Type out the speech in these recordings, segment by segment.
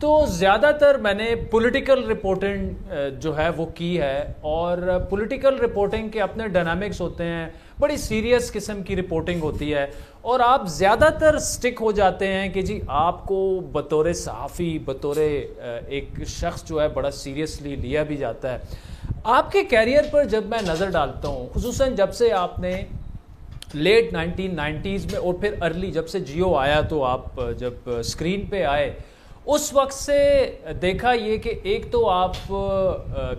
تو زیادہ تر میں نے پولیٹیکل رپورٹنگ جو ہے وہ کی ہے، اور پولیٹیکل رپورٹنگ کے اپنے ڈائنامکس ہوتے ہیں، بڑی سیریس قسم کی رپورٹنگ ہوتی ہے، اور آپ زیادہ تر سٹک ہو جاتے ہیں کہ جی آپ کو بطور صحافی، بطور ایک شخص جو ہے بڑا سیریسلی لیا بھی جاتا ہے۔ آپ کے کیریئر پر جب میں نظر ڈالتا ہوں، خصوصاً جب سے آپ نے لیٹ 1990s میں اور پھر ارلی جب سے جیو آیا، تو آپ جب اسکرین پہ آئے اس وقت سے دیکھا یہ کہ ایک تو آپ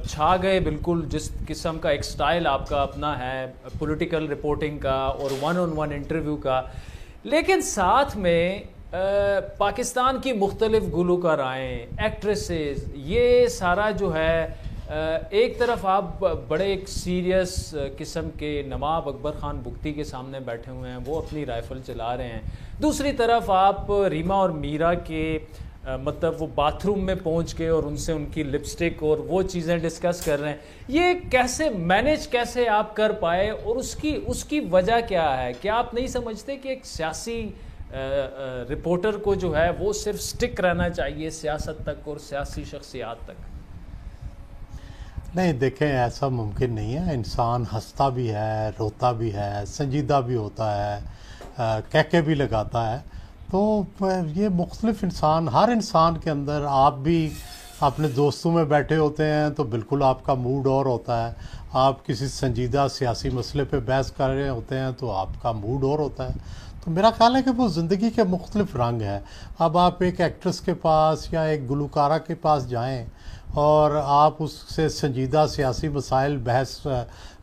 چھا گئے بالکل، جس قسم کا ایک سٹائل آپ کا اپنا ہے پولیٹیکل رپورٹنگ کا اور ون آن ون انٹرویو کا، لیکن ساتھ میں پاکستان کی مختلف گلوکارائیں، ایکٹریسز، یہ سارا جو ہے ایک طرف آپ بڑے ایک سیریس قسم کے نواب اکبر خان بگٹی کے سامنے بیٹھے ہوئے ہیں، وہ اپنی رائفل چلا رہے ہیں، دوسری طرف آپ ریما اور میرا کے مطلب وہ باتھ روم میں پہنچ کے اور ان سے ان کی لپسٹک اور وہ چیزیں ڈسکس کر رہے ہیں۔ یہ کیسے مینیج کیسے آپ کر پائے، اور اس کی وجہ کیا ہے؟ کیا آپ نہیں سمجھتے کہ ایک سیاسی رپورٹر کو جو ہے وہ صرف سٹک رہنا چاہیے سیاست تک اور سیاسی شخصیات تک؟ نہیں دیکھیں، ایسا ممکن نہیں ہے، انسان ہنستا بھی ہے، روتا بھی ہے، سنجیدہ بھی ہوتا ہے، کہکے بھی لگاتا ہے، تو یہ مختلف ہر انسان کے اندر، آپ بھی اپنے دوستوں میں بیٹھے ہوتے ہیں تو بالکل آپ کا موڈ اور ہوتا ہے، آپ کسی سنجیدہ سیاسی مسئلے پہ بحث کر رہے ہوتے ہیں تو آپ کا موڈ اور ہوتا ہے۔ تو میرا خیال ہے کہ وہ زندگی کے مختلف رنگ ہیں۔ اب آپ ایک ایکٹریس کے پاس یا ایک گلوکارہ کے پاس جائیں اور آپ اس سے سنجیدہ سیاسی مسائل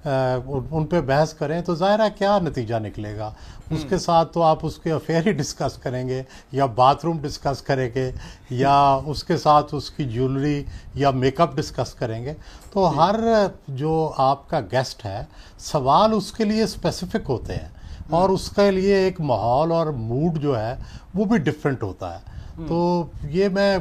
ان پہ بحث کریں تو ظاہر ہے کیا نتیجہ نکلے گا؟ اس کے ساتھ تو آپ اس کے افیئر ہی ڈسکس کریں گے، یا باتھ روم ڈسکس کریں گے، یا اس کے ساتھ اس کی جیولری یا میک اپ ڈسکس کریں گے۔ تو ہر جو آپ کا گیسٹ ہے، سوال اس کے لیے اسپیسیفک ہوتے ہیں، اور اس کے لیے ایک ماحول اور موڈ جو ہے وہ بھی ڈفرینٹ ہوتا ہے۔ تو یہ میں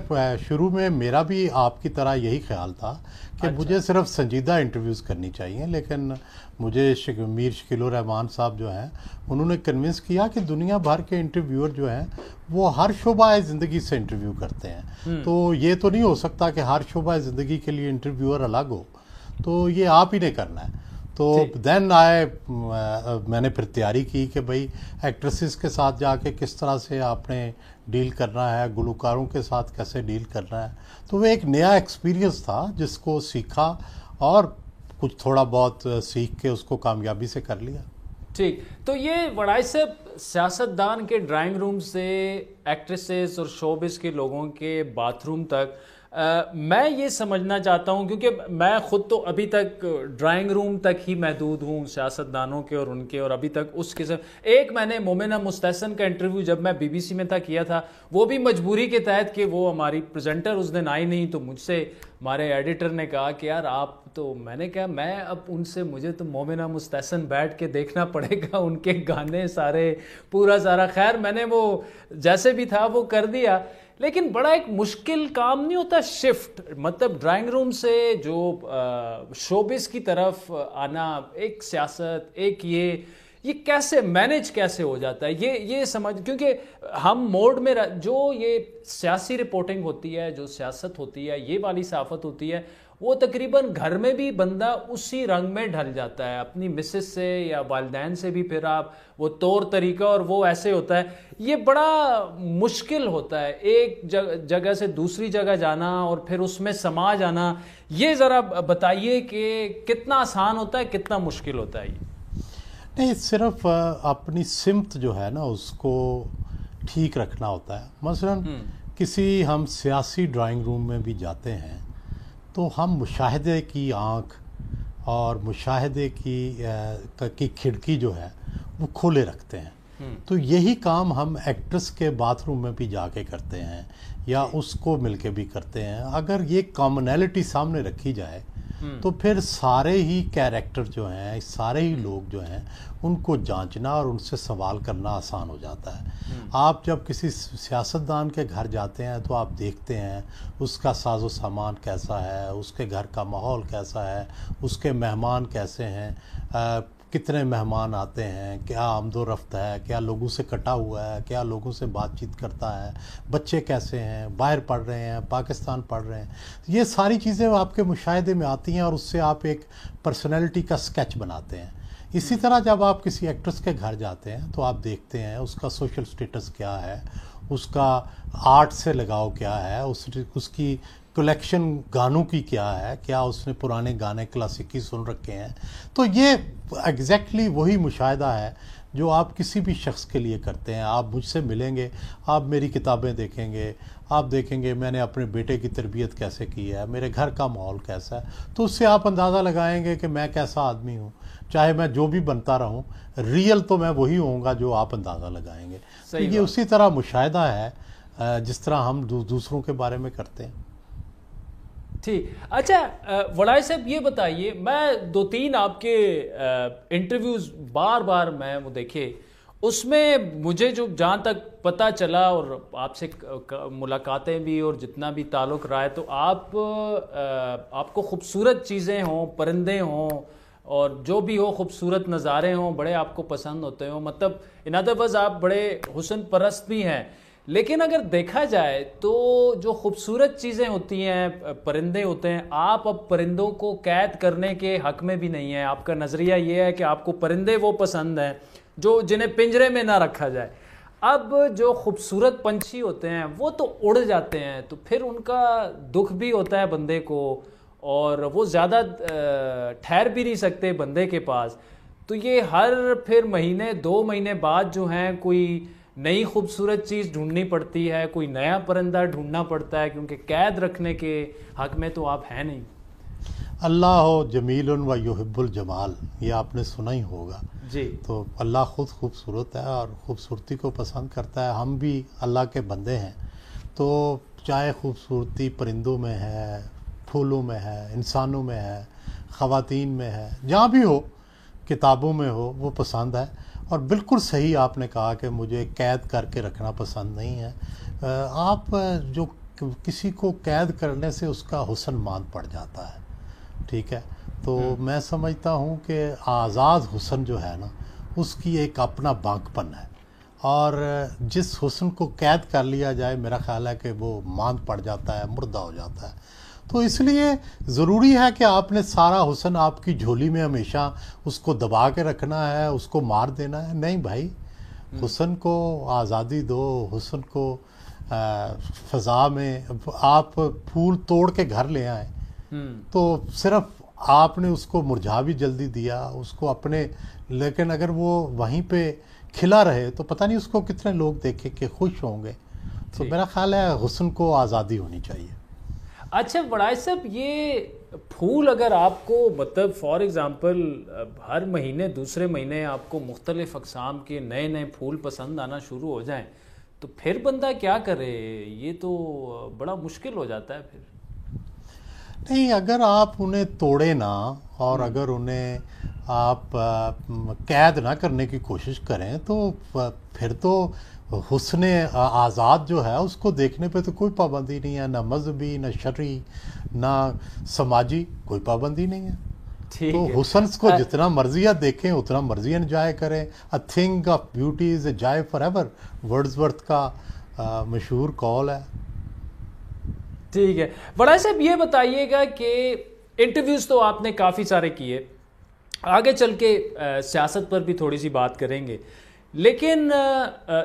شروع میں میرا بھی آپ کی طرح یہی خیال تھا کہ مجھے صرف سنجیدہ انٹرویوز کرنی چاہیے، لیکن مجھے میر شکیل الرحمان صاحب جو ہیں انہوں نے کنونس کیا کہ دنیا بھر کے انٹرویور جو ہیں وہ ہر شعبہ زندگی سے انٹرویو کرتے ہیں، تو یہ تو نہیں ہو سکتا کہ ہر شعبہ زندگی کے لیے انٹرویور الگ ہو، تو یہ آپ ہی نے کرنا ہے۔ تو دین میں نے پھر تیاری کی کہ بھئی ایکٹریسز کے ساتھ جا کے کس طرح سے آپ نے ڈیل کرنا ہے، گلوکاروں کے ساتھ کیسے ڈیل کرنا ہے۔ تو وہ ایک نیا ایکسپیرینس تھا جس کو سیکھا، اور کچھ تھوڑا بہت سیکھ کے اس کو کامیابی سے کر لیا۔ ٹھیک، تو یہ وڑائی صاحب سیاستدان کے ڈرائنگ روم سے ایکٹریسز اور شوبز کے لوگوں کے باتھ روم تک، میں یہ سمجھنا چاہتا ہوں، کیونکہ میں خود تو ابھی تک ڈرائنگ روم تک ہی محدود ہوں سیاستدانوں کے اور ان کے، اور ابھی تک اس قسم ایک میں نے مومنہ مستحسن کا انٹرویو جب میں BBC میں تھا کیا تھا، وہ بھی مجبوری کے تحت کہ وہ ہماری پریزنٹر اس دن آئی نہیں، تو مجھ سے ہمارے ایڈیٹر نے کہا کہ یار آپ تو، میں نے کہا میں اب ان سے مجھے تو مومنہ مستحسن بیٹھ کے دیکھنا پڑے گا، ان کے گانے سارے پورا سارا، خیر میں نے وہ جیسے بھی تھا وہ کر دیا، لیکن بڑا ایک مشکل کام نہیں ہوتا شفٹ، مطلب ڈرائنگ روم سے جو شوبز کی طرف آنا، ایک سیاست، ایک یہ کیسے مینیج کیسے ہو جاتا ہے؟ یہ سمجھ، کیونکہ ہم موڈ میں جو یہ سیاسی رپورٹنگ ہوتی ہے، جو سیاست ہوتی ہے، یہ والی صحافت ہوتی ہے، وہ تقریباً گھر میں بھی بندہ اسی رنگ میں ڈھل جاتا ہے، اپنی مسز سے یا والدین سے بھی پھر آپ وہ طور طریقہ اور وہ ایسے ہوتا ہے، یہ بڑا مشکل ہوتا ہے ایک جگہ سے دوسری جگہ جانا اور پھر اس میں سما جانا۔ یہ ذرا بتائیے کہ کتنا آسان ہوتا ہے، کتنا مشکل ہوتا ہے؟ یہ نہیں، صرف اپنی سمت جو ہے نا اس کو ٹھیک رکھنا ہوتا ہے۔ مثلا کسی ہم سیاسی ڈرائنگ روم میں بھی جاتے ہیں تو ہم مشاہدے کی آنکھ اور مشاہدے کی کھڑکی جو ہے وہ کھولے رکھتے ہیں، تو یہی کام ہم ایکٹریس کے باتھ روم میں بھی جا کے کرتے ہیں، یا اس کو مل کے بھی کرتے ہیں۔ اگر یہ کامنالٹی سامنے رکھی جائے تو پھر سارے ہی کیریکٹر جو ہیں، سارے ہی لوگ جو ہیں، ان کو جانچنا اور ان سے سوال کرنا آسان ہو جاتا ہے۔ آپ جب کسی سیاستدان کے گھر جاتے ہیں تو آپ دیکھتے ہیں اس کا ساز و سامان کیسا ہے، اس کے گھر کا ماحول کیسا ہے، اس کے مہمان کیسے ہیں، کتنے مہمان آتے ہیں، کیا آمد و رفت ہے، کیا لوگوں سے کٹا ہوا ہے، کیا لوگوں سے بات چیت کرتا ہے، بچے کیسے ہیں، باہر پڑھ رہے ہیں، پاکستان پڑھ رہے ہیں، یہ ساری چیزیں آپ کے مشاہدے میں آتی ہیں اور اس سے آپ ایک پرسنالٹی کا سکیچ بناتے ہیں۔ اسی طرح جب آپ کسی ایکٹرس کے گھر جاتے ہیں تو آپ دیکھتے ہیں اس کا سوشل سٹیٹس کیا ہے، اس کا آرٹ سے لگاؤ کیا ہے، اس کی کلیکشن گانوں کی کیا ہے، کیا اس نے پرانے گانے کلاسیکی سن رکھے ہیں۔ تو یہ ایگزیکٹلی وہی مشاہدہ ہے جو آپ کسی بھی شخص کے لیے کرتے ہیں۔ آپ مجھ سے ملیں گے، آپ میری کتابیں دیکھیں گے، آپ دیکھیں گے میں نے اپنے بیٹے کی تربیت کیسے کی ہے، میرے گھر کا ماحول کیسا ہے، تو اس سے آپ اندازہ لگائیں گے کہ میں کیسا آدمی ہوں۔ چاہے میں جو بھی بنتا رہوں، ریئل تو میں وہی ہوں گا جو آپ اندازہ لگائیں گے۔ تو یہ اسی طرح مشاہدہ ہے جس طرح ہم دوسروں کے بارے میں کرتے ہیں۔ ٹھیک، اچھا وڑائے صاحب یہ بتائیے، میں 2-3 آپ کے انٹرویوز بار بار میں وہ دیکھے، اس میں مجھے جو جہاں تک پتہ چلا اور آپ سے ملاقاتیں بھی اور جتنا بھی تعلق رہا ہے، تو آپ کو خوبصورت چیزیں ہوں، پرندے ہوں اور جو بھی ہو، خوبصورت نظارے ہوں، بڑے آپ کو پسند ہوتے ہوں، مطلب ان ادر ورڈز آپ بڑے حسن پرست بھی ہیں۔ لیکن اگر دیکھا جائے تو جو خوبصورت چیزیں ہوتی ہیں، پرندے ہوتے ہیں، آپ اب پرندوں کو قید کرنے کے حق میں بھی نہیں ہیں۔ آپ کا نظریہ یہ ہے کہ آپ کو پرندے وہ پسند ہیں جنہیں پنجرے میں نہ رکھا جائے۔ اب جو خوبصورت پنچھی ہوتے ہیں وہ تو اڑ جاتے ہیں، تو پھر ان کا دکھ بھی ہوتا ہے بندے کو، اور وہ زیادہ ٹھہر بھی نہیں سکتے بندے کے پاس۔ تو یہ ہر پھر مہینے 2 مہینے بعد جو ہیں کوئی نئی خوبصورت چیز ڈھونڈنی پڑتی ہے، کوئی نیا پرندہ ڈھونڈنا پڑتا ہے، کیونکہ قید رکھنے کے حق میں تو آپ ہیں نہیں۔ اللہ جمیل و یحب الجمال، یہ آپ نے سنا ہی ہوگا جی۔ تو اللہ خود خوبصورت ہے اور خوبصورتی کو پسند کرتا ہے، ہم بھی اللہ کے بندے ہیں، تو چاہے خوبصورتی پرندوں میں ہے، پھولوں میں ہے، انسانوں میں ہے، خواتین میں ہے، جہاں بھی ہو، کتابوں میں ہو، وہ پسند ہے۔ اور بالکل صحیح آپ نے کہا کہ مجھے قید کر کے رکھنا پسند نہیں ہے۔ آپ جو کسی کو قید کرنے سے اس کا حسن مان پڑ جاتا ہے، ٹھیک ہے، تو میں سمجھتا ہوں کہ آزاد حسن جو ہے نا، اس کی ایک اپنا بانک پن ہے، اور جس حسن کو قید کر لیا جائے میرا خیال ہے کہ وہ ماند پڑ جاتا ہے، مردہ ہو جاتا ہے۔ تو اس لیے ضروری ہے کہ آپ نے سارا حسن آپ کی جھولی میں ہمیشہ اس کو دبا کے رکھنا ہے، اس کو مار دینا ہے، نہیں بھائی، حسن کو آزادی دو، حسن کو فضا میں آپ پھول توڑ کے گھر لے آئیں تو صرف آپ نے اس کو مرجھا بھی جلدی دیا اس کو اپنے، لیکن اگر وہ وہیں پہ کھلا رہے تو پتہ نہیں اس کو کتنے لوگ دیکھیں کہ خوش ہوں گے۔ تو میرا خیال ہے حسن کو آزادی ہونی چاہیے۔ اچھا وڑائے صاحب، یہ پھول اگر آپ کو مطلب فار ایگزامپل ہر مہینے دوسرے مہینے آپ کو مختلف اقسام کے نئے نئے پھول پسند آنا شروع ہو جائیں تو پھر بندہ کیا کرے؟ یہ تو بڑا مشکل ہو جاتا ہے پھر۔ نہیں، اگر آپ انہیں توڑے نہ اور اگر انہیں آپ قید نہ کرنے کی کوشش کریں تو پھر تو حسن آزاد جو ہے اس کو دیکھنے پہ تو کوئی پابندی نہیں ہے، نہ مذہبی، نہ شرعی، نہ سماجی، کوئی پابندی نہیں ہے۔ تو حسن کو جتنا مرضی دیکھیں اتنا مرضی انجوائے کریں۔ A thing of beauty is a joy for ever, Wordsworth کا مشہور قول ہے۔ ٹھیک ہے، وڑائے صاحب یہ بتائیے گا کہ انٹرویوز تو آپ نے کافی سارے کیے، آگے چل کے سیاست پر بھی تھوڑی سی بات کریں گے، لیکن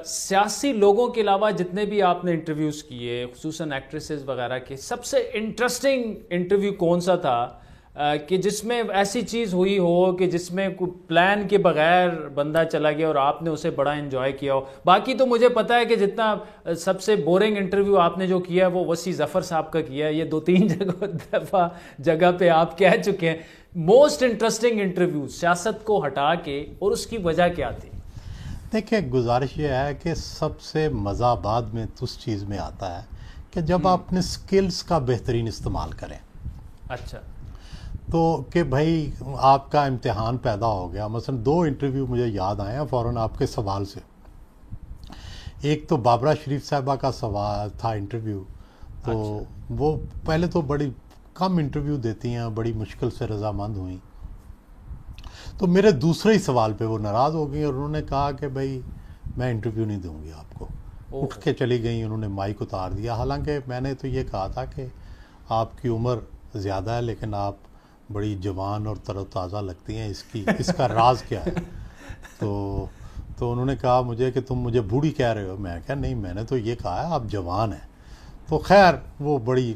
سیاسی لوگوں کے علاوہ جتنے بھی آپ نے انٹرویوز کیے خصوصاً ایکٹریسز وغیرہ کے، سب سے انٹرسٹنگ انٹرویو کون سا تھا کہ جس میں ایسی چیز ہوئی ہو کہ جس میں کوئی پلان کے بغیر بندہ چلا گیا اور آپ نے اسے بڑا انجوائے کیا ہو؟ باقی تو مجھے پتا ہے کہ جتنا سب سے بورنگ انٹرویو آپ نے جو کیا وہ وسیع ظفر صاحب کا کیا ہے، یہ 2-3 جگہ پہ آپ کہہ چکے ہیں۔ موسٹ انٹرسٹنگ انٹرویو سیاست کو ہٹا کے، اور اس کی وجہ کیا تھی؟ دیکھیں، گزارش یہ ہے کہ سب سے مزہ بعد میں اس چیز میں آتا ہے کہ جب آپ اپنے سکلز کا بہترین استعمال کریں۔ اچھا، تو کہ بھائی آپ کا امتحان پیدا ہو گیا، مثلا 2 انٹرویو مجھے یاد آئے ہیں فوراً آپ کے سوال سے۔ ایک تو بابرہ شریف صاحبہ کا سوال تھا انٹرویو، تو وہ پہلے تو بڑی کم انٹرویو دیتی ہیں، بڑی مشکل سے رضامند ہوئیں، تو میرے دوسرے ہی سوال پہ وہ ناراض ہو گئی اور انہوں نے کہا کہ بھائی میں انٹرویو نہیں دوں گی آپ کو. اٹھ کے چلی گئیں. انہوں نے مائک اتار دیا. حالانکہ میں نے تو یہ کہا تھا کہ آپ کی عمر زیادہ ہے لیکن آپ بڑی جوان اور تر و تازہ لگتی ہیں, اس کا راز کیا ہے؟ تو انہوں نے کہا مجھے کہ تم مجھے بوڑھی کہہ رہے ہو. میں کہا نہیں, میں نے تو یہ کہا ہے آپ جوان ہیں. تو خیر وہ بڑی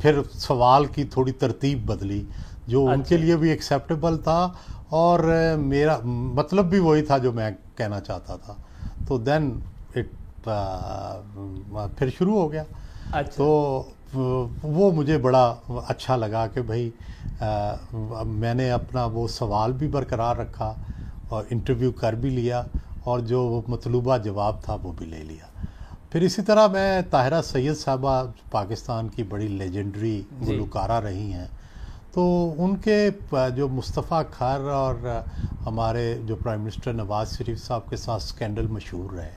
پھر سوال کی تھوڑی ترتیب بدلی جو ان کے لیے بھی ایکسیپٹیبل تھا اور میرا مطلب بھی وہی تھا جو میں کہنا چاہتا تھا. تو دین پھر شروع ہو گیا. تو وہ مجھے بڑا اچھا لگا کہ بھائی میں نے اپنا وہ سوال بھی برقرار رکھا اور انٹرویو کر بھی لیا اور جو مطلوبہ جواب تھا وہ بھی لے لیا. پھر اسی طرح میں طاہرہ سید صاحبہ پاکستان کی بڑی لیجنڈری گلوکارہ رہی ہیں, تو ان کے جو مصطفیٰ کھر اور ہمارے جو پرائم منسٹر نواز شریف صاحب کے ساتھ سکینڈل مشہور رہے.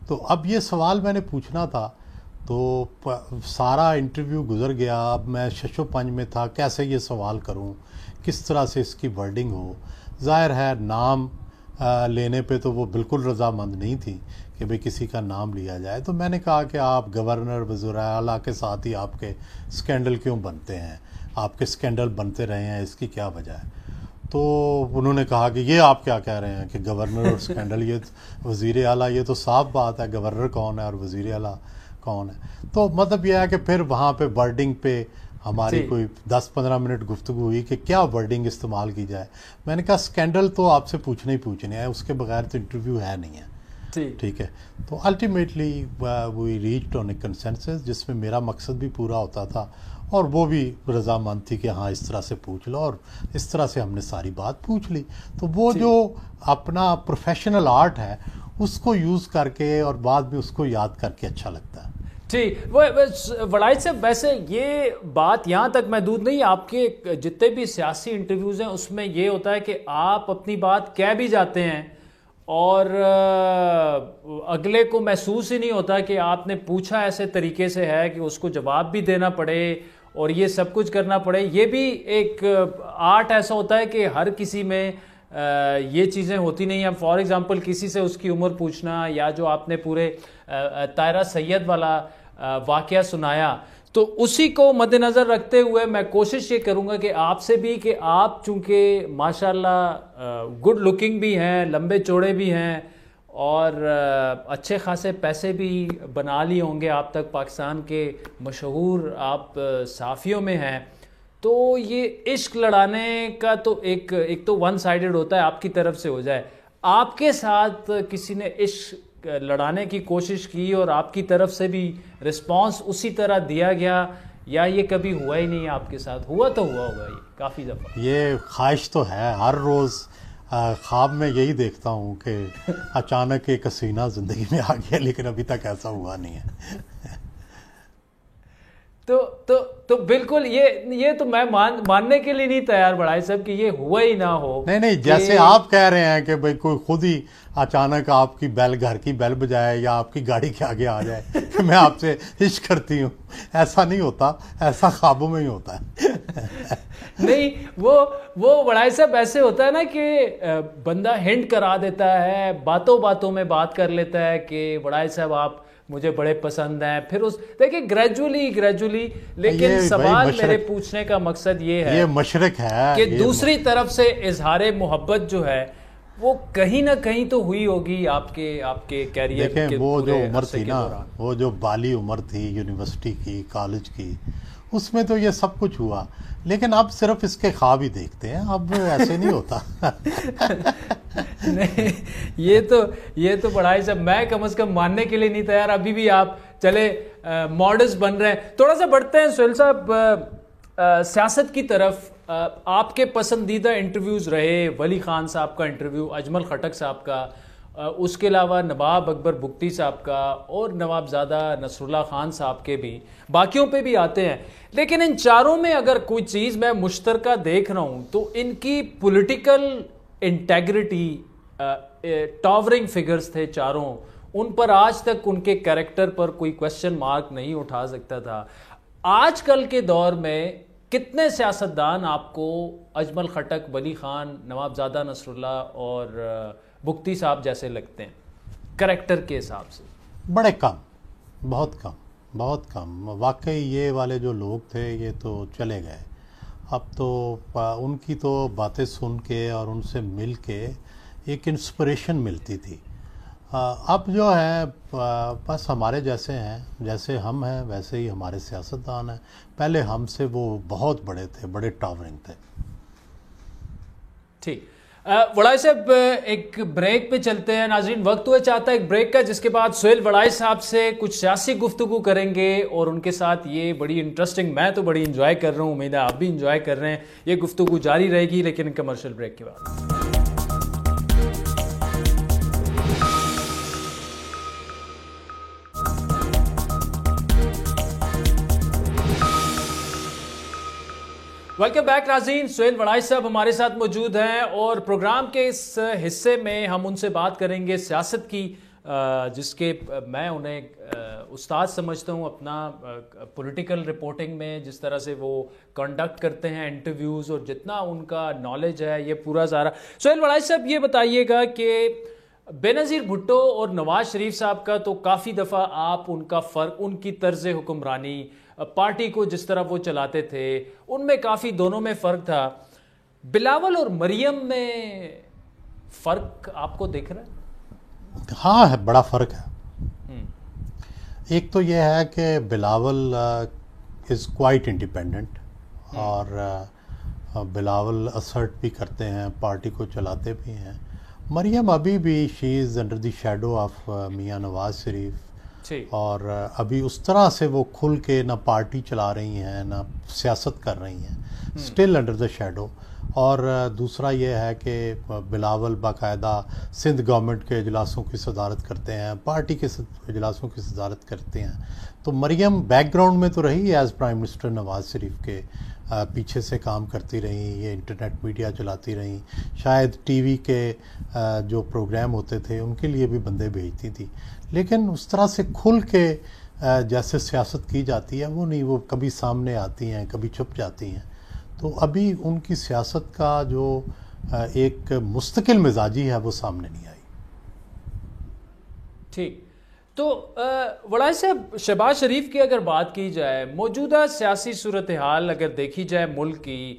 تو اب یہ سوال میں نے پوچھنا تھا تو سارا انٹرویو گزر گیا. اب میں شش و پنج میں تھا کیسے یہ سوال کروں, کس طرح سے اس کی ورڈنگ ہو. ظاہر ہے نام لینے پہ تو وہ بالکل رضامند نہیں تھی کہ بھئی کسی کا نام لیا جائے. تو میں نے کہا کہ آپ گورنر وزیر اعلیٰ کے ساتھ ہی آپ کے سکینڈل کیوں بنتے ہیں, آپ کے سکینڈل بنتے رہے ہیں, اس کی کیا وجہ ہے؟ تو انہوں نے کہا کہ یہ آپ کیا کہہ رہے ہیں کہ گورنر اور سکینڈل, یہ وزیر اعلیٰ, یہ تو صاف بات ہے, گورنر کون ہے اور وزیر اعلیٰ کون ہے؟ تو مطلب یہ ہے کہ پھر وہاں پہ ورڈنگ پہ ہماری کوئی 10-15 منٹ گفتگو ہوئی کہ کیا ورڈنگ استعمال کی جائے. میں نے کہا سکینڈل تو آپ سے پوچھنے ہی پوچھنے ہیں, اس کے بغیر تو انٹرویو ہے نہیں ہے. ٹھیک ہے. تو ultimately we reached on a consensus جس میں میرا مقصد بھی پورا ہوتا تھا اور وہ بھی رضامند تھی کہ ہاں اس طرح سے پوچھ لو, اور اس طرح سے ہم نے ساری بات پوچھ لی. تو وہ جو اپنا پروفیشنل آرٹ ہے اس کو یوز کر کے اور بعد میں اس کو یاد کر کے اچھا لگتا ہے. ٹھیک. وڑائی صاحب ویسے یہ بات یہاں تک محدود نہیں, آپ کے جتنے بھی سیاسی انٹرویوز ہیں اس میں یہ ہوتا ہے کہ آپ اپنی بات کہہ بھی جاتے ہیں اور اگلے کو محسوس ہی نہیں ہوتا کہ آپ نے پوچھا ایسے طریقے سے ہے کہ اس کو جواب بھی دینا پڑے اور یہ سب کچھ کرنا پڑے. یہ بھی ایک آرٹ ایسا ہوتا ہے کہ ہر کسی میں یہ چیزیں ہوتی نہیں ہیں. فار ایگزامپل کسی سے اس کی عمر پوچھنا, یا جو آپ نے پورے طاہرہ سید والا واقعہ سنایا, تو اسی کو مد نظر رکھتے ہوئے میں کوشش یہ کروں گا کہ آپ سے بھی, کہ آپ چونکہ ماشاءاللہ گڈ لکنگ بھی ہیں, لمبے چوڑے بھی ہیں اور اچھے خاصے پیسے بھی بنا لیے ہوں گے, آپ تک پاکستان کے مشہور آپ صحافیوں میں ہیں, تو یہ عشق لڑانے کا تو ایک تو ون سائیڈڈ ہوتا ہے, آپ کی طرف سے ہو جائے. آپ کے ساتھ کسی نے عشق لڑانے کی کوشش کی اور آپ کی طرف سے بھی رسپانس اسی طرح دیا گیا, یا یہ کبھی ہوا ہی نہیں آپ کے ساتھ؟ ہوا تو ہوا ہوگا یہ کافی دفعہ. یہ خواہش تو ہے, ہر روز خواب میں یہی دیکھتا ہوں کہ اچانک ایک حسینہ زندگی میں آ گیا, لیکن ابھی تک ایسا ہوا نہیں ہے. تو بالکل یہ تو میں ماننے کے لیے نہیں تیار بڑھائی صاحب کہ یہ ہوا ہی نہ ہو. نہیں, جیسے آپ کہہ رہے ہیں کہ بھئی کوئی خود ہی اچانک آپ کی بیل, گھر کی بیل بجائے یا آپ کی گاڑی کے آگے آ جائے کہ میں آپ سے عشق کرتی ہوں, ایسا نہیں ہوتا, ایسا خوابوں میں ہی ہوتا ہے. نہیں, وہ بڑھائی صاحب ایسے ہوتا ہے نا کہ بندہ ہنٹ کرا دیتا ہے, باتوں باتوں میں بات کر لیتا ہے کہ بڑھائی صاحب آپ مجھے بڑے پسند ہیں, پھر اس دیکھیں گریجولی. لیکن سوال میرے پوچھنے کا مقصد یہ ہے, یہ مشرق ہے کہ دوسری طرف سے اظہار محبت جو ہے وہ کہیں نہ کہیں تو ہوئی ہوگی آپ کے کیریئر. دیکھیں وہ جو عمر تھی نا, وہ جو بالی عمر تھی یونیورسٹی کی, کالج کی, اس میں تو یہ سب کچھ ہوا, لیکن اب صرف اس کے خواب ہی دیکھتے ہیں, اب ایسے نہیں ہوتا. نہیں, یہ تو بڑھائی صاحب میں کم از کم ماننے کے لیے نہیں تیار. ابھی بھی آپ چلے ماڈلز بن رہے ہیں. تھوڑا سا بڑھتے ہیں سہیل صاحب سیاست کی طرف. آپ کے پسندیدہ انٹرویوز رہے ولی خان صاحب کا انٹرویو, اجمل خٹک صاحب کا, اس کے علاوہ نواب اکبر بگٹی صاحب کا, اور نوابزادہ نصر اللہ خان صاحب کے بھی, باقیوں پہ بھی آتے ہیں. لیکن ان چاروں میں اگر کوئی چیز میں مشترکہ دیکھ رہا ہوں تو ان کی پولیٹیکل انٹیگریٹی, ٹاورنگ فگرز تھے چاروں, ان پر آج تک ان کے کریکٹر پر کوئی کوشچن مارک نہیں اٹھا سکتا تھا. آج کل کے دور میں کتنے سیاستدان آپ کو اجمل خٹک، ولی خان، نواب زادہ نصر اللہ اور بگٹی صاحب جیسے لگتے ہیں کریکٹر کے حساب سے؟ بڑے کم، بہت کم، بہت کم. واقعی یہ والے جو لوگ تھے یہ تو چلے گئے. اب تو ان کی تو باتیں سن کے اور ان سے مل کے ایک انسپریشن ملتی تھی. اب جو ہے بس ہمارے جیسے ہیں، جیسے ہم ہیں ویسے ہی ہمارے سیاستدان ہیں. پہلے ہم سے وہ بہت بڑے تھے، بڑے ٹاورنگ تھے. ٹھیک، وڑائی صاحب ایک بریک پہ چلتے ہیں. ناظرین وقت ہوا چاہتا ہے ایک بریک کا، جس کے بعد سہیل وڑائی صاحب سے کچھ سیاسی گفتگو کریں گے اور ان کے ساتھ یہ بڑی انٹرسٹنگ، میں تو بڑی انجوائے کر رہا ہوں، امید ہے آپ بھی انجوائے کر رہے ہیں. یہ گفتگو جاری رہے گی لیکن کمرشل بریک کے بعد. ویلکم بیک ناظرین، سہیل وڑائی صاحب ہمارے ساتھ موجود ہیں اور پروگرام کے اس حصے میں ہم ان سے بات کریں گے سیاست کی، جس کے میں انہیں استاد سمجھتا ہوں. اپنا پولیٹیکل رپورٹنگ میں جس طرح سے وہ کنڈکٹ کرتے ہیں انٹرویوز اور جتنا ان کا نالج ہے یہ پورا سارا. سہیل وڑائی صاحب یہ بتائیے گا کہ بے نظیر بھٹو اور نواز شریف صاحب کا تو کافی دفعہ آپ ان کا فرق، ان کی طرز حکمرانی، پارٹی کو جس طرح وہ چلاتے تھے، ان میں کافی دونوں میں فرق تھا. بلاول اور مریم میں فرق آپ کو دکھ رہا ہے؟ ہاں ہے، بڑا فرق ہے. ایک تو یہ ہے کہ بلاول از کوائٹ انڈیپینڈنٹ اور بلاول اسرٹ بھی کرتے ہیں، پارٹی کو چلاتے بھی ہیں. مریم ابھی بھی she is under the shadow of Mian Nawaz شریف، اور ابھی اس طرح سے وہ کھل کے نہ پارٹی چلا رہی ہیں نہ سیاست کر رہی ہیں، اسٹل انڈر دا شیڈو. اور دوسرا یہ ہے کہ بلاول باقاعدہ سندھ گورنمنٹ کے اجلاسوں کی صدارت کرتے ہیں، پارٹی کے اجلاسوں کی صدارت کرتے ہیں. تو مریم بیک گراؤنڈ میں تو رہی as prime minister Nawaz Sharif کے، پیچھے سے کام کرتی رہیں، یہ انٹرنیٹ میڈیا چلاتی رہیں، شاید ٹی وی کے جو پروگرام ہوتے تھے ان کے لیے بھی بندے بھیجتی تھی. لیکن اس طرح سے کھل کے جیسے سیاست کی جاتی ہے وہ نہیں، وہ کبھی سامنے آتی ہیں کبھی چھپ جاتی ہیں. تو ابھی ان کی سیاست کا جو ایک مستقل مزاجی ہے وہ سامنے نہیں آئی. ٹھیک، تو وڑائی صاحب شہباز شریف کی اگر بات کی جائے، موجودہ سیاسی صورتحال اگر دیکھی جائے ملک کی،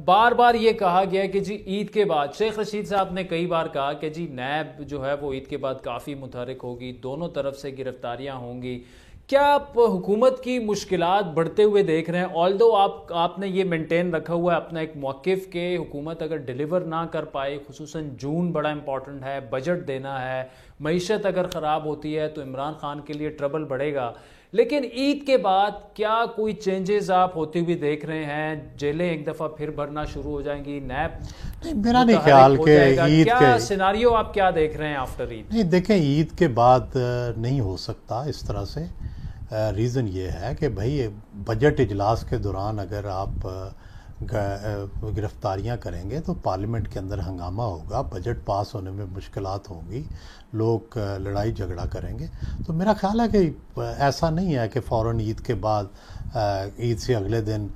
بار بار یہ کہا گیا کہ جی عید کے بعد، شیخ رشید صاحب نے کئی بار کہا کہ جی نیب جو ہے وہ عید کے بعد کافی متحرک ہوگی، دونوں طرف سے گرفتاریاں ہوں گی. کیا آپ حکومت کی مشکلات بڑھتے ہوئے دیکھ رہے ہیں؟ آلدو آپ نے یہ مینٹین رکھا ہوا ہے اپنا ایک موقف کہ حکومت اگر ڈیلیور نہ کر پائے، خصوصاً جون بڑا امپورٹنٹ ہے، بجٹ دینا ہے، معیشت اگر خراب ہوتی ہے تو عمران خان کے لیے ٹربل بڑھے گا. لیکن عید کے بعد کیا کوئی چینجز آپ ہوتی ہوئی دیکھ رہے ہیں؟ جیلیں ایک دفعہ پھر بھرنا شروع ہو جائیں گی، نیب میرا نہیں خیال کہ عید کیا سیناریو آپ کیا دیکھ رہے ہیں آفٹر عید؟ نہیں دیکھیں، عید کے بعد نہیں ہو سکتا اس طرح سے. ریزن یہ ہے کہ بھائی بجٹ اجلاس کے دوران اگر آپ گرفتاریاں کریں گے تو پارلیمنٹ کے اندر ہنگامہ ہوگا، بجٹ پاس ہونے میں مشکلات ہوں گی، لوگ لڑائی جھگڑا کریں گے. تو میرا خیال ہے کہ ایسا نہیں ہے کہ فوراً عید کے بعد، عید سے اگلے دن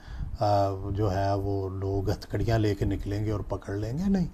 جو ہے وہ لوگ ہتھکڑیاں لے کے نکلیں گے اور پکڑ لیں گے. نہیں،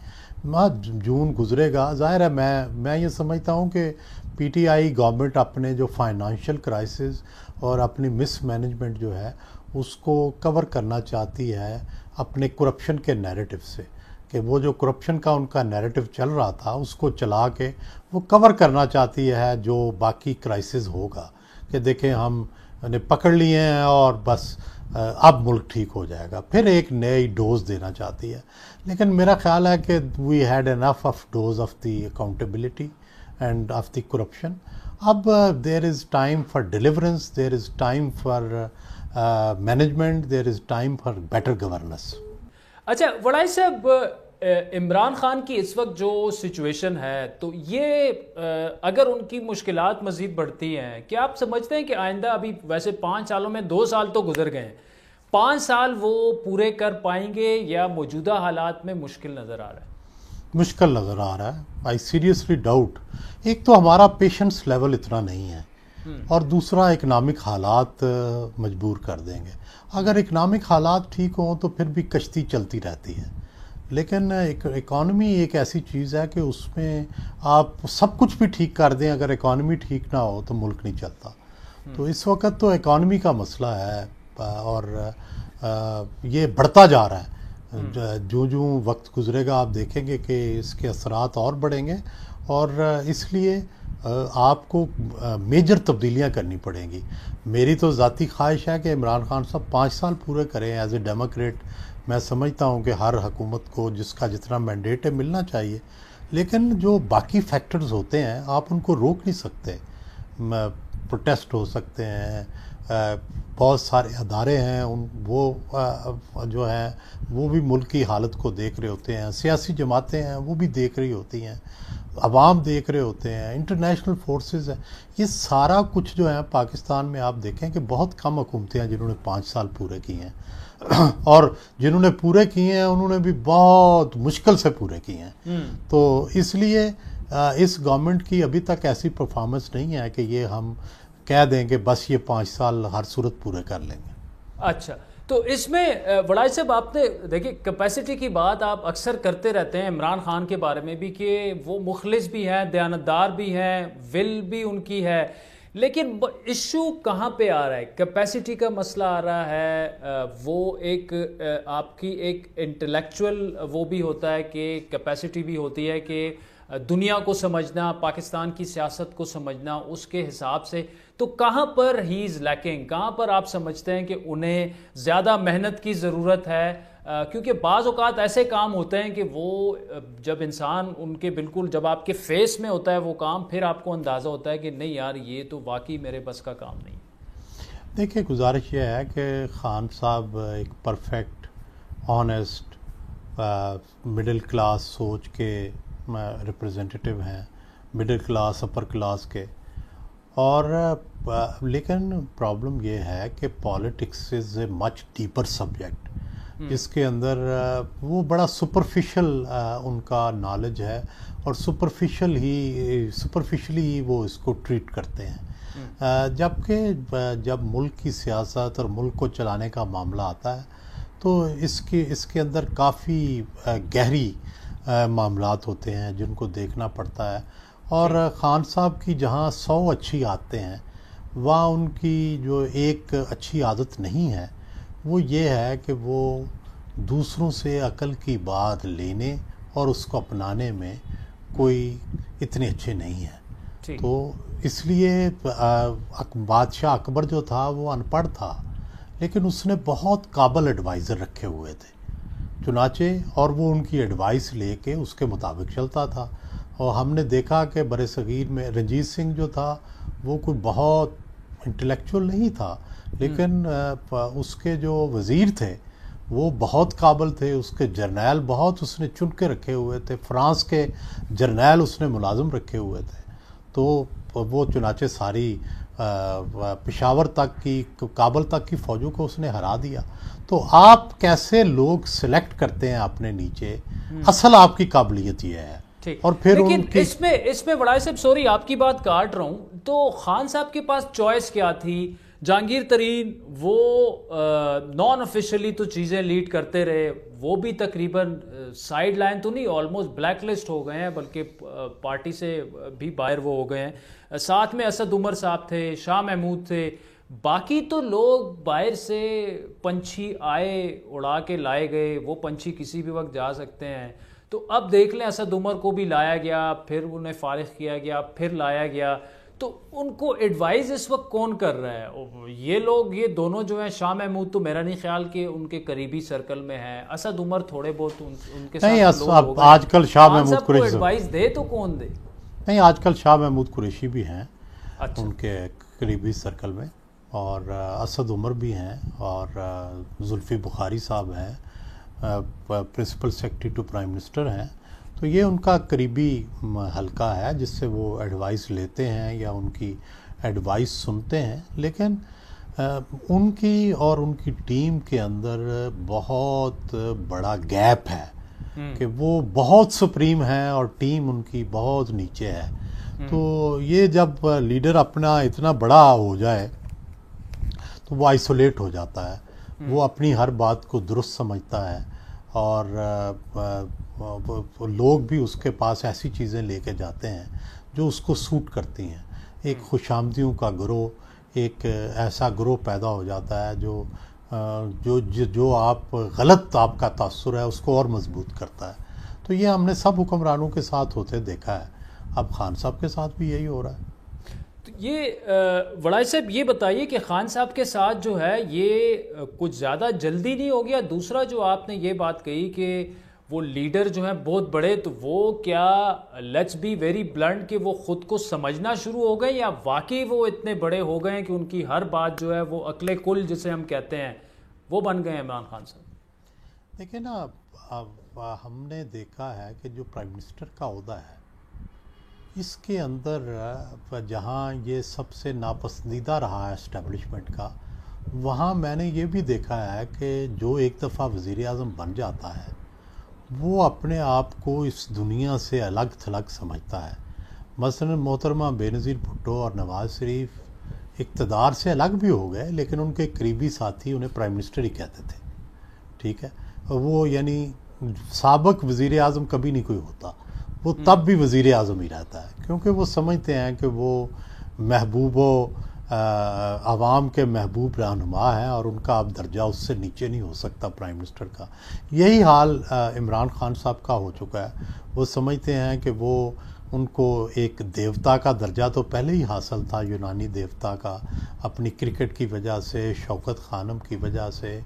جون گزرے گا. ظاہر ہے میں یہ سمجھتا ہوں کہ پی ٹی آئی گورنمنٹ اپنے جو فائنانشیل کرائسس اور اپنی مس مینجمنٹ جو ہے اس کو کور کرنا چاہتی ہے اپنے کرپشن کے نیریٹو سے، کہ وہ جو کرپشن کا ان کا نیریٹو چل رہا تھا اس کو چلا کے وہ کور کرنا چاہتی ہے جو باقی کرائسس ہوگا، کہ دیکھیں ہم نے پکڑ لیے ہیں اور بس اب ملک ٹھیک ہو جائے گا. پھر ایک نئی ڈوز دینا چاہتی ہے. لیکن میرا خیال ہے کہ we had enough of dose of the accountability and of the corruption. اب there is time for deliverance, there is time for management, there is time for better governance. اچھا وڑائی صاحب، عمران خان کی اس وقت جو سچویشن ہے تو یہ اگر ان کی مشکلات مزید بڑھتی ہیں، کیا آپ سمجھتے ہیں کہ آئندہ، ابھی ویسے 5 سالوں میں 2 سال تو گزر گئے ہیں، 5 سال وہ پورے کر پائیں گے یا موجودہ حالات میں مشکل نظر آ رہا ہے؟ مشکل نظر آ رہا ہے. I seriously doubt. ایک تو ہمارا پیشنس لیول اتنا نہیں ہے اور دوسرا اکنامک حالات مجبور کر دیں گے. اگر اکنامک حالات ٹھیک ہوں تو پھر بھی کشتی چلتی رہتی ہے، لیکن اکانومی ایک ایسی چیز ہے کہ اس میں آپ سب کچھ بھی ٹھیک کر دیں، اگر اکانومی ٹھیک نہ ہو تو ملک نہیں چلتا. تو اس وقت تو اکانومی کا مسئلہ ہے اور یہ بڑھتا جا رہا ہے. جو وقت گزرے گا آپ دیکھیں گے کہ اس کے اثرات اور بڑھیں گے، اور اس لیے آپ کو میجر تبدیلیاں کرنی پڑیں گی. میری تو ذاتی خواہش ہے کہ عمران خان صاحب 5 سال پورے کریں ایز اے ڈیموکریٹ. میں سمجھتا ہوں کہ ہر حکومت کو جس کا جتنا مینڈیٹ ہے ملنا چاہیے، لیکن جو باقی فیکٹرز ہوتے ہیں آپ ان کو روک نہیں سکتے. پروٹیسٹ ہو سکتے ہیں، بہت سارے ادارے ہیں وہ جو ہیں وہ بھی ملک کی حالت کو دیکھ رہے ہوتے ہیں، سیاسی جماعتیں ہیں وہ بھی دیکھ رہی ہوتی ہیں، عوام دیکھ رہے ہوتے ہیں، انٹرنیشنل فورسز ہیں. یہ سارا کچھ جو ہے پاکستان میں آپ دیکھیں کہ بہت کم حکومتیں ہیں جنہوں نے 5 سال پورے کیے ہیں، اور جنہوں نے پورے کیے ہیں انہوں نے بھی بہت مشکل سے پورے کیے ہیں. تو اس لیے اس گورنمنٹ کی ابھی تک ایسی پرفارمنس نہیں ہے کہ یہ ہم کہہ دیں کہ بس یہ 5 سال ہر صورت پورے کر لیں گے. اچھا، تو اس میں وڑائی صاحب آپ نے دیکھیں کیپیسٹی کی بات آپ اکثر کرتے رہتے ہیں عمران خان کے بارے میں بھی کہ وہ مخلص بھی ہیں، دیانتدار بھی ہیں، ول بھی ان کی ہے، لیکن ایشو کہاں پہ آ رہا ہے؟ کیپیسٹی کا مسئلہ آ رہا ہے. وہ ایک آپ کی ایک انٹلیکچول وہ بھی ہوتا ہے کہ کیپیسٹی بھی ہوتی ہے کہ دنیا کو سمجھنا، پاکستان کی سیاست کو سمجھنا اس کے حساب سے. تو کہاں پر ہی از لیکنگ، کہاں پر آپ سمجھتے ہیں کہ انہیں زیادہ محنت کی ضرورت ہے؟ کیونکہ بعض اوقات ایسے کام ہوتے ہیں کہ وہ جب انسان ان کے بالکل جب آپ کے فیس میں ہوتا ہے وہ کام، پھر آپ کو اندازہ ہوتا ہے کہ نہیں یار یہ تو واقعی میرے بس کا کام نہیں. دیکھیں گزارش یہ ہے کہ خان صاحب ایک پرفیکٹ آنیسٹ مڈل کلاس سوچ کے ریپرزینٹیٹیو ہیں، مڈل کلاس اپر کلاس کے. اور لیکن پرابلم یہ ہے کہ politics is a much deeper subject, اس کے اندر وہ بڑا سپرفیشل ان کا نالج ہے، اور سپرفیشلی ہی وہ اس کو ٹریٹ کرتے ہیں. جبکہ جب ملک کی سیاست اور ملک کو چلانے کا معاملہ آتا ہے تو اس کے اندر کافی گہری معاملات ہوتے ہیں جن کو دیکھنا پڑتا ہے. اور خان صاحب کی جہاں 100 اچھی عادتیں ہیں وہاں ان کی جو ایک اچھی عادت نہیں ہے وہ یہ ہے کہ وہ دوسروں سے عقل کی بات لینے اور اس کو اپنانے میں کوئی اتنے اچھے نہیں ہیں. تو اس لیے بادشاہ اکبر جو تھا وہ ان پڑھ تھا، لیکن اس نے بہت قابل ایڈوائزر رکھے ہوئے تھے چنانچہ، اور وہ ان کی ایڈوائس لے کے اس کے مطابق چلتا تھا. اور ہم نے دیکھا کہ بر صغیر میں رنجیت سنگھ جو تھا وہ کوئی بہت انٹلیکچول نہیں تھا، لیکن اس کے جو وزیر تھے وہ بہت قابل تھے، اس کے جرنیل بہت اس نے چن کے رکھے ہوئے تھے، فرانس کے جرنیل اس نے ملازم رکھے ہوئے تھے. تو وہ چنانچہ ساری پشاور تک کی، کابل تک کی فوجوں کو اس نے ہرا دیا. تو آپ کیسے لوگ سلیکٹ کرتے ہیں اپنے نیچے، اصل آپ کی قابلیت یہ ہے. اور پھر لیکن اس میں وڑائے صاحب سوری آپ کی بات کاٹ رہا ہوں، تو خان صاحب کے پاس چوائس کیا تھی؟ جہانگیر ترین وہ نان آفیشلی تو چیزیں لیڈ کرتے رہے، وہ بھی تقریباً سائیڈ لائن تو نہیں، آلموسٹ بلیک لسٹ ہو گئے ہیں، بلکہ پارٹی سے بھی باہر وہ ہو گئے ہیں. ساتھ میں اسد عمر صاحب تھے، شاہ محمود تھے، باقی تو لوگ باہر سے پنچھی آئے اڑا کے لائے گئے، وہ پنچھی کسی بھی وقت جا سکتے ہیں. تو اب دیکھ لیں اسد عمر کو بھی لایا گیا، پھر انہیں فارغ کیا گیا، پھر لایا گیا. تو ان کو ایڈوائز اس وقت کون کر رہا ہے؟ یہ لوگ، یہ دونوں جو ہیں، شاہ محمود تو میرا نہیں خیال کہ ان کے قریبی سرکل میں ہیں، اسد عمر تھوڑے بہت ان کے ساتھ. آج کل شاہ محمود قریشی ایڈوائز دے تو کون دے؟ نہیں، آج کل شاہ محمود قریشی بھی ہیں ان کے قریبی سرکل میں، اور اسد عمر بھی ہیں، اور زلفی بخاری صاحب ہیں، principal secretary to prime minister ہیں. تو یہ ان کا قریبی حلقہ ہے جس سے وہ ایڈوائس لیتے ہیں یا ان کی ایڈوائس سنتے ہیں. لیکن ان کی اور ان کی ٹیم کے اندر بہت بڑا گیپ ہے کہ وہ بہت سپریم ہیں اور ٹیم ان کی بہت نیچے ہے. تو یہ جب لیڈر اپنا اتنا بڑا ہو جائے تو وہ آئسولیٹ ہو جاتا ہے، وہ اپنی ہر بات کو درست سمجھتا ہے، اور لوگ بھی اس کے پاس ایسی چیزیں لے کے جاتے ہیں جو اس کو سوٹ کرتی ہیں. ایک خوش آمدیوں کا گروہ، ایک ایسا گروہ پیدا ہو جاتا ہے جو آپ غلط آپ کا تاثر ہے اس کو اور مضبوط کرتا ہے. تو یہ ہم نے سب حکمرانوں کے ساتھ ہوتے دیکھا ہے، اب خان صاحب کے ساتھ بھی یہی ہو رہا ہے. تو یہ وڑائی صاحب یہ بتائیے کہ خان صاحب کے ساتھ جو ہے یہ کچھ زیادہ جلدی نہیں ہو گیا؟ دوسرا جو آپ نے یہ بات کہی کہ وہ لیڈر جو ہیں بہت بڑے، تو وہ کیا لیٹس بی ویری بلنٹ کہ وہ خود کو سمجھنا شروع ہو گئے، یا واقعی وہ اتنے بڑے ہو گئے ہیں کہ ان کی ہر بات جو ہے وہ عقل کل جسے ہم کہتے ہیں وہ بن گئے ہیں عمران خان صاحب؟ دیکھیں نا، ہم نے دیکھا ہے کہ جو پرائم منسٹر کا عہدہ ہے اس کے اندر جہاں یہ سب سے ناپسندیدہ رہا ہے اسٹیبلشمنٹ کا، وہاں میں نے یہ بھی دیکھا ہے کہ جو ایک دفعہ وزیر اعظم بن جاتا ہے وہ اپنے آپ کو اس دنیا سے الگ تھلگ سمجھتا ہے. مثلا محترمہ بے نظیر بھٹو اور نواز شریف اقتدار سے الگ بھی ہو گئے، لیکن ان کے قریبی ساتھی انہیں پرائم منسٹر ہی کہتے تھے. ٹھیک ہے، وہ یعنی سابق وزیر اعظم کبھی نہیں کوئی ہوتا، وہ تب بھی وزیر اعظم ہی رہتا ہے، کیونکہ وہ سمجھتے ہیں کہ وہ محبوب و عوام کے محبوب رہنما ہیں اور ان کا اب درجہ اس سے نیچے نہیں ہو سکتا پرائم منسٹر کا. یہی حال عمران خان صاحب کا ہو چکا ہے. وہ سمجھتے ہیں کہ وہ ان کو ایک دیوتا کا درجہ تو پہلے ہی حاصل تھا، یونانی دیوتا کا، اپنی کرکٹ کی وجہ سے، شوکت خانم کی وجہ سے،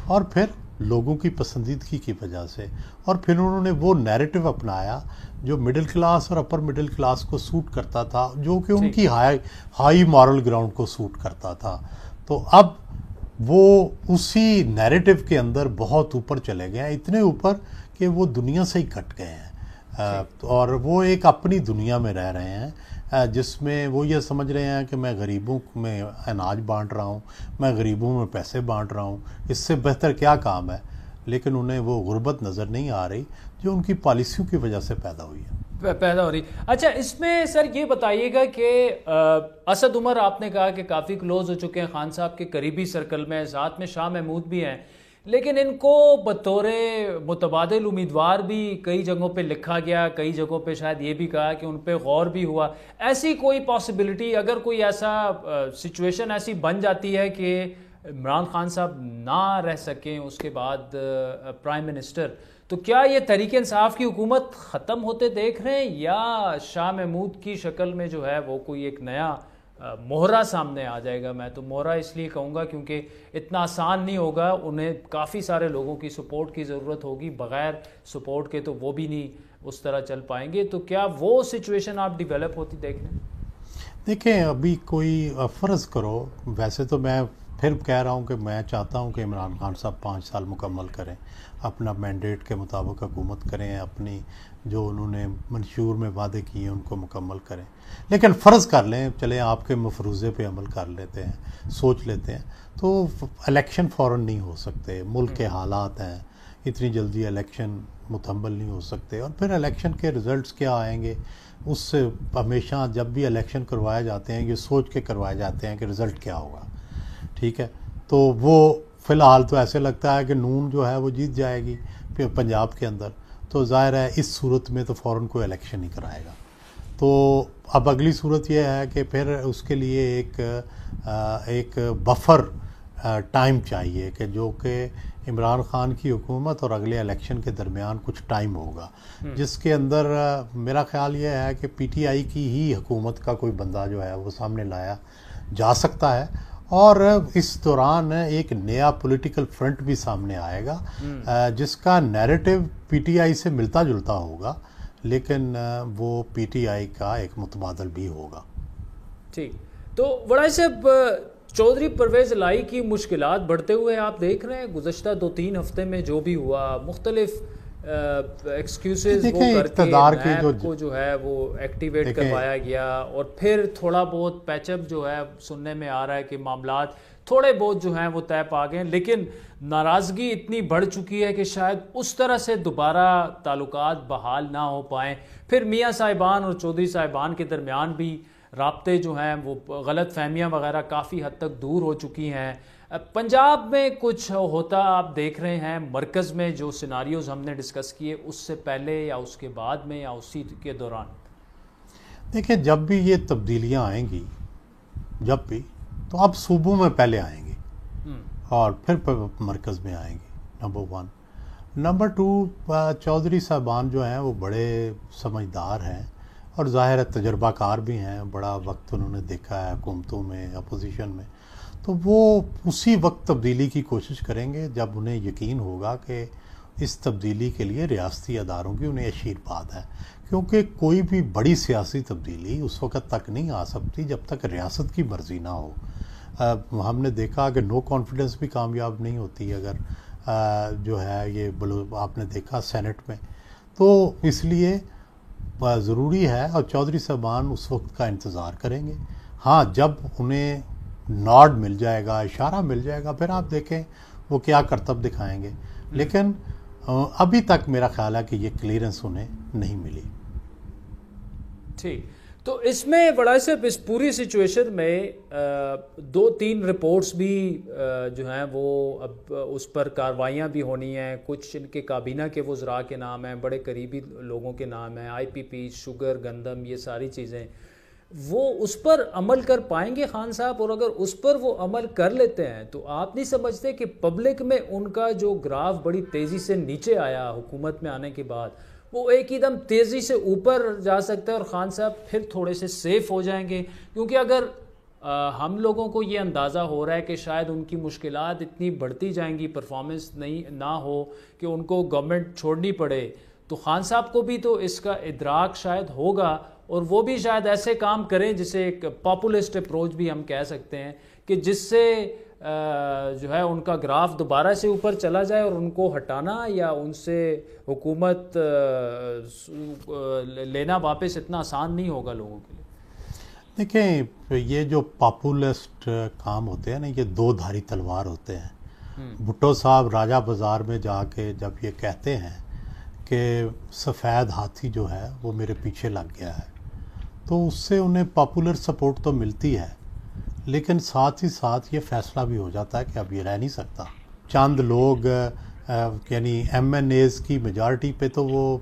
اور پھر لوگوں کی پسندیدگی کی وجہ سے، اور پھر انہوں نے وہ نیریٹو اپنایا جو مڈل کلاس اور اپر مڈل کلاس کو سوٹ کرتا تھا، جو کہ ان کی ہائی مارل گراؤنڈ کو سوٹ کرتا تھا. تو اب وہ اسی نیریٹو کے اندر بہت اوپر چلے گئے ہیں، اتنے اوپر کہ وہ دنیا سے ہی کٹ گئے ہیں، اور وہ ایک اپنی دنیا میں رہ رہے ہیں جس میں وہ یہ سمجھ رہے ہیں کہ میں غریبوں میں اناج بانٹ رہا ہوں، میں غریبوں میں پیسے بانٹ رہا ہوں، اس سے بہتر کیا کام ہے. لیکن انہیں وہ غربت نظر نہیں آ رہی جو ان کی پالیسیوں کی وجہ سے پیدا ہوئی ہے. اچھا، اس میں سر یہ بتائیے گا کہ اسد عمر آپ نے کہا کہ کافی کلوز ہو چکے ہیں خان صاحب کے قریبی سرکل میں، ساتھ میں شاہ محمود بھی ہیں، لیکن ان کو بطور متبادل امیدوار بھی کئی جگہوں پہ لکھا گیا، کئی جگہوں پہ شاید یہ بھی کہا کہ ان پہ غور بھی ہوا. ایسی کوئی پاسبلٹی، اگر کوئی ایسا سچویشن ایسی بن جاتی ہے کہ عمران خان صاحب نہ رہ سکیں اس کے بعد پرائم منسٹر، تو کیا یہ تحریک انصاف کی حکومت ختم ہوتے دیکھ رہے ہیں، یا شاہ محمود کی شکل میں جو ہے وہ کوئی ایک نیا مہرہ سامنے آ جائے گا؟ میں تو مہرہ اس لیے کہوں گا کیونکہ اتنا آسان نہیں ہوگا، انہیں کافی سارے لوگوں کی سپورٹ کی ضرورت ہوگی، بغیر سپورٹ کے تو وہ بھی نہیں اس طرح چل پائیں گے. تو کیا وہ سچویشن آپ ڈیولپ ہوتی دیکھ رہے ہیں؟ دیکھیں، ابھی کوئی فرض کرو، ویسے تو میں پھر کہہ رہا ہوں کہ میں چاہتا ہوں کہ عمران خان صاحب 5 سال مکمل کریں، اپنا مینڈیٹ کے مطابق حکومت کریں، اپنی جو انہوں نے منشور میں وعدے کیے ہیں ان کو مکمل کریں. لیکن فرض کر لیں، چلیں آپ کے مفروضے پہ عمل کر لیتے ہیں، سوچ لیتے ہیں، تو الیکشن فوراً نہیں ہو سکتے، ملک کے حالات ہیں، اتنی جلدی الیکشن متحمل نہیں ہو سکتے. اور پھر الیکشن کے رزلٹس کیا آئیں گے، اس سے ہمیشہ جب بھی الیکشن کروائے جاتے ہیں یہ سوچ کے کروائے جاتے ہیں کہ رزلٹ کیا ہوگا. ٹھیک ہے، تو وہ فی الحال تو ایسے لگتا ہے کہ نون جو ہے وہ جیت جائے گی پھر پنجاب کے اندر، تو ظاہر ہے اس صورت میں تو فوراً کوئی الیکشن نہیں کرائے گا. تو اب اگلی صورت یہ ہے کہ پھر اس کے لیے ایک بفر ٹائم چاہیے کہ جو کہ عمران خان کی حکومت اور اگلے الیکشن کے درمیان کچھ ٹائم ہوگا، جس کے اندر میرا خیال یہ ہے کہ پی ٹی آئی کی ہی حکومت کا کوئی بندہ جو ہے وہ سامنے لایا جا سکتا ہے، اور اس دوران ایک نیا پولیٹیکل فرنٹ بھی سامنے آئے گا جس کا نیریٹو پی ٹی آئی سے ملتا جلتا ہوگا، لیکن وہ پی ٹی آئی کا ایک متبادل بھی ہوگا. ٹھیک، تو وڑائی صاحب چودھری پرویز الہی کی مشکلات بڑھتے ہوئے آپ دیکھ رہے ہیں. گزشتہ 2-3 ہفتے میں جو بھی ہوا، مختلف ایکسکیوزز وہ دیکھیں کر کے اقتدار کی نیب کو جو ہے وہ ایکٹیویٹ کروایا گیا، اور پھر تھوڑا بہت پیچ اپ جو ہے سننے میں آ رہا ہے کہ معاملات تھوڑے بہت جو ہیں وہ طے پا گئے، لیکن ناراضگی اتنی بڑھ چکی ہے کہ شاید اس طرح سے دوبارہ تعلقات بحال نہ ہو پائیں. پھر میاں صاحبان اور چودھری صاحبان کے درمیان بھی رابطے جو ہیں وہ غلط فہمیاں وغیرہ کافی حد تک دور ہو چکی ہیں. پنجاب میں کچھ ہوتا آپ دیکھ رہے ہیں، مرکز میں جو سیناریوز ہم نے ڈسکس کیے اس سے پہلے یا اس کے بعد میں یا اسی کے دوران؟ دیکھیں جب بھی یہ تبدیلیاں آئیں گی، جب بھی، تو اب صوبوں میں پہلے آئیں گی اور پھر مرکز میں آئیں گی، نمبر 1. نمبر 2، چودھری صاحبان جو ہیں وہ بڑے سمجھدار ہیں اور ظاہر ہے تجربہ کار بھی ہیں، بڑا وقت انہوں نے دیکھا ہے حکومتوں میں، اپوزیشن میں، تو وہ اسی وقت تبدیلی کی کوشش کریں گے جب انہیں یقین ہوگا کہ اس تبدیلی کے لیے ریاستی اداروں کی انہیں آشیرواد ہے، کیونکہ کوئی بھی بڑی سیاسی تبدیلی اس وقت تک نہیں آ سکتی جب تک ریاست کی مرضی نہ ہو. ہم نے دیکھا کہ نو کانفیڈنس بھی کامیاب نہیں ہوتی اگر جو ہے یہ آپ نے دیکھا سینٹ میں، تو اس لیے ضروری ہے اور چودھری صاحبان اس وقت کا انتظار کریں گے. ہاں جب انہیں ناڈ مل جائے گا، اشارہ مل جائے گا، پھر آپ دیکھیں وہ کیا کرتب دکھائیں گے، لیکن ابھی تک میرا خیال ہے کہ یہ کلیئرنس انہیں نہیں ملی. ٹھیک، تو اس میں بڑا صاحب اس پوری سچویشن میں 2-3 رپورٹس بھی جو ہیں وہ اب اس پر کاروائیاں بھی ہونی ہیں، کچھ ان کے کابینہ کے وزراء کے نام ہیں، بڑے قریبی لوگوں کے نام ہیں، آئی پی پی، شوگر، گندم، یہ ساری چیزیں، وہ اس پر عمل کر پائیں گے خان صاحب؟ اور اگر اس پر وہ عمل کر لیتے ہیں تو آپ نہیں سمجھتے کہ پبلک میں ان کا جو گراف بڑی تیزی سے نیچے آیا حکومت میں آنے کے بعد، وہ ایک ہی دم تیزی سے اوپر جا سکتا ہے اور خان صاحب پھر تھوڑے سے سیف ہو جائیں گے؟ کیونکہ اگر ہم لوگوں کو یہ اندازہ ہو رہا ہے کہ شاید ان کی مشکلات اتنی بڑھتی جائیں گی، پرفارمنس نہ ہو کہ ان کو گورنمنٹ چھوڑنی پڑے، تو خان صاحب کو بھی تو اس کا ادراک شاید ہوگا، اور وہ بھی شاید ایسے کام کریں جسے ایک پاپولسٹ اپروچ بھی ہم کہہ سکتے ہیں، کہ جس سے جو ہے ان کا گراف دوبارہ سے اوپر چلا جائے، اور ان کو ہٹانا یا ان سے حکومت لینا واپس اتنا آسان نہیں ہوگا لوگوں کے لیے. دیکھیں یہ جو پاپولسٹ کام ہوتے ہیں نا، یہ 2 دھاری تلوار ہوتے ہیں. بھٹو صاحب راجہ بازار میں جا کے جب یہ کہتے ہیں کہ سفید ہاتھی جو ہے وہ میرے پیچھے لگ گیا ہے، تو اس سے انہیں پاپولر سپورٹ تو ملتی ہے، لیکن ساتھ ہی ساتھ یہ فیصلہ بھی ہو جاتا ہے کہ اب یہ رہ نہیں سکتا. چند لوگ یعنی ایم این ایز کی میجارٹی پہ تو وہ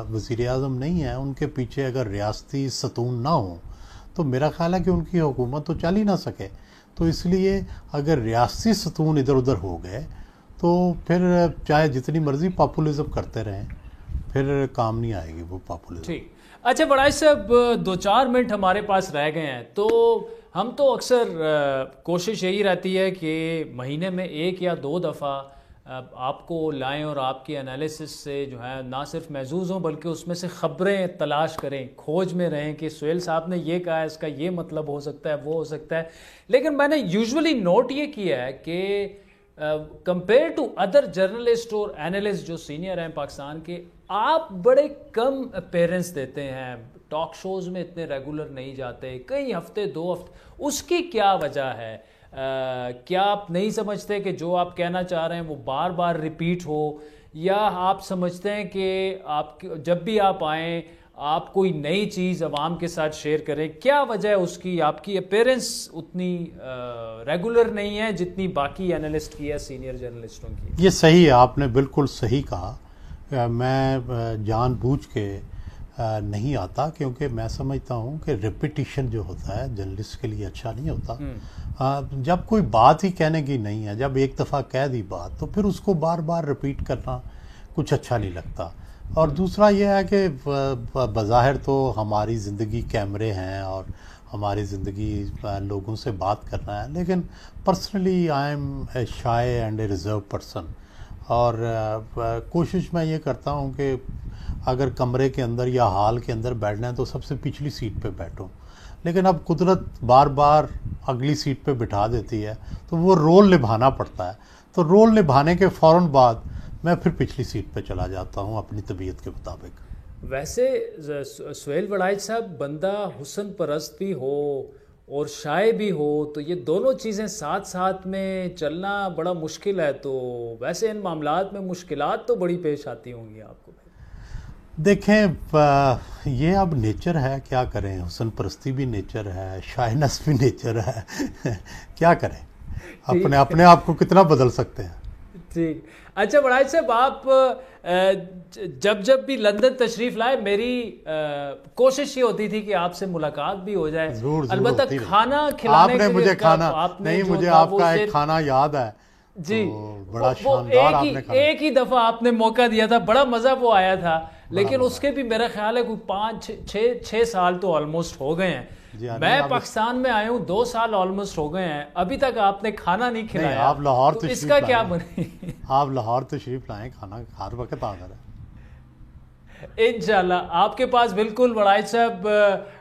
وزیر اعظم نہیں ہیں، ان کے پیچھے اگر ریاستی ستون نہ ہوں تو میرا خیال ہے کہ ان کی حکومت تو چل ہی نہ سکے. تو اس لیے اگر ریاستی ستون ادھر ادھر ہو گئے تو پھر چاہے جتنی مرضی پاپولزم کرتے رہیں پھر کام نہیں آئے گی وہ پاپولزم. ٹھیک، اچھا بڑا صاحب 2-4 منٹ ہمارے پاس رہ گئے ہیں، تو ہم تو اکثر کوشش یہی رہتی ہے کہ مہینے میں 1 یا 2 دفعہ آپ کو لائیں اور آپ کی انالیسس سے جو ہے نہ صرف محظوظ ہوں بلکہ اس میں سے خبریں تلاش کریں، کھوج میں رہیں کہ سہیل صاحب نے یہ کہا ہے، اس کا یہ مطلب ہو سکتا ہے، وہ ہو سکتا ہے. لیکن میں نے یوزولی نوٹ یہ کیا ہے کہ کمپیئر ٹو ادر جرنلسٹ اور اینالسٹ جو سینئر ہیں پاکستان کے، آپ بڑے کم اپیرنس دیتے ہیں، ٹاک شوز میں اتنے ریگولر نہیں جاتے، کئی ہفتے 2 ہفتے. اس کی کیا وجہ ہے؟ کیا آپ نہیں سمجھتے کہ جو آپ کہنا چاہ رہے ہیں وہ بار بار ریپیٹ ہو، یا آپ سمجھتے ہیں کہ آپ جب بھی آپ آئیں آپ کوئی نئی چیز عوام کے ساتھ شیئر کریں؟ کیا وجہ ہے اس کی؟ آپ کی اپیرنس اتنی ریگولر نہیں ہے جتنی باقی اینالسٹ کی ہے، سینئر جرنلسٹوں کی. یہ صحیح ہے، آپ نے بالکل صحیح کہا. میں جان بوجھ کے نہیں آتا، کیونکہ میں سمجھتا ہوں کہ ریپیٹیشن جو ہوتا ہے جرنلسٹ کے لیے اچھا نہیں ہوتا. جب کوئی بات ہی کہنے کی نہیں ہے، جب ایک دفعہ کہہ دی بات تو پھر اس کو بار بار ریپیٹ کرنا کچھ اچھا نہیں لگتا. اور دوسرا یہ ہے کہ بظاہر تو ہماری زندگی کیمرے ہیں اور ہماری زندگی لوگوں سے بات کرنا ہے، لیکن personally I am a shy and a reserve person. اور کوشش میں یہ کرتا ہوں کہ اگر کمرے کے اندر یا ہال کے اندر بیٹھنا ہے تو سب سے پچھلی سیٹ پہ بیٹھوں. لیکن اب قدرت بار بار اگلی سیٹ پہ بٹھا دیتی ہے تو وہ رول نبھانا پڑتا ہے. تو رول نبھانے کے فوراً بعد میں پھر پچھلی سیٹ پہ چلا جاتا ہوں اپنی طبیعت کے مطابق. ویسے سہیل وڑائچ صاحب بندہ حسن پرست بھی ہو اور شائع بھی ہو تو یہ دونوں چیزیں ساتھ ساتھ میں چلنا بڑا مشکل ہے, تو ویسے ان معاملات میں مشکلات تو بڑی پیش آتی ہوں گی آپ کو. دیکھیں یہ اب نیچر ہے, کیا کریں, حسن پرستی بھی نیچر ہے, شائنس بھی نیچر ہے, کیا کریں, اپنے آپ کو کتنا بدل سکتے ہیں. ٹھیک. اچھا وڑائچ صاحب, آپ جب بھی لندن تشریف لائے میری کوشش یہ ہوتی تھی کہ آپ سے ملاقات بھی ہو جائے. البتہ کھانا کھلانے کے مجھے کھانا نہیں, مجھے آپ کا ایک کھانا یاد ہے جی, بڑا شاندار آپ نے کھانا, ایک ہی دفعہ آپ نے موقع دیا تھا, بڑا مزہ وہ آیا تھا, لیکن اس کے بھی میرا خیال ہے کوئی 5-6 سال تو آلموسٹ ہو گئے ہیں. میں پاکستان میں آیا ہوں 2 سال آلموسٹ ہو گئے ہیں, ابھی تک آپ نے کھانا نہیں کھلایا. آپ لاہور تو اس کا کیا بنے؟ آپ لاہور تشریف لائیں, کھانا ہر وقت حاضر ہے انشاءاللہ. آپ کے پاس بالکل وڑائچ صاحب,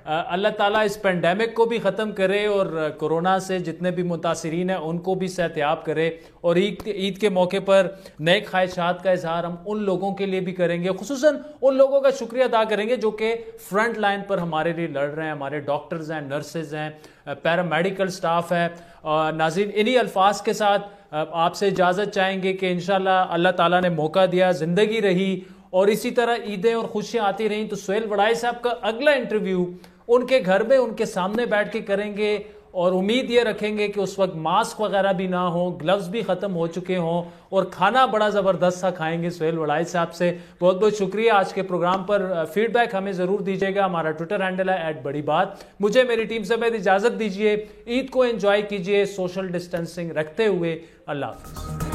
اللہ تعالیٰ اس پینڈیمک کو بھی ختم کرے اور کرونا سے جتنے بھی متاثرین ہیں ان کو بھی صحتیاب کرے, اور عید کے موقع پر نیک خواہشات کا اظہار ہم ان لوگوں کے لیے بھی کریں گے, خصوصاً ان لوگوں کا شکریہ ادا کریں گے جو کہ فرنٹ لائن پر ہمارے لیے لڑ رہے ہیں. ہمارے ڈاکٹرز ہیں, نرسز ہیں, پیرامیڈیکل سٹاف ہے. ناظرین, انہی الفاظ کے ساتھ آپ سے اجازت چاہیں گے کہ انشاءاللہ اللہ تعالیٰ نے موقع دیا, زندگی رہی اور اسی طرح عیدیں اور خوشیاں آتی رہیں تو سہیل وڑائچ صاحب کا اگلا انٹرویو ان کے گھر میں ان کے سامنے بیٹھ کے کریں گے, اور امید یہ رکھیں گے کہ اس وقت ماسک وغیرہ بھی نہ ہوں, گلوز بھی ختم ہو چکے ہوں, اور کھانا بڑا زبردست سا کھائیں گے سہیل وڑائچ صاحب سے. بہت بہت شکریہ. آج کے پروگرام پر فیڈ بیک ہمیں ضرور دیجیے گا. ہمارا ٹویٹر ہینڈل ہے @بڑی بات. مجھے میری ٹیم سمیت اجازت دیجیے. عید کو انجوائے کیجیے سوشل ڈسٹینسنگ رکھتے ہوئے. اللہ حافظ.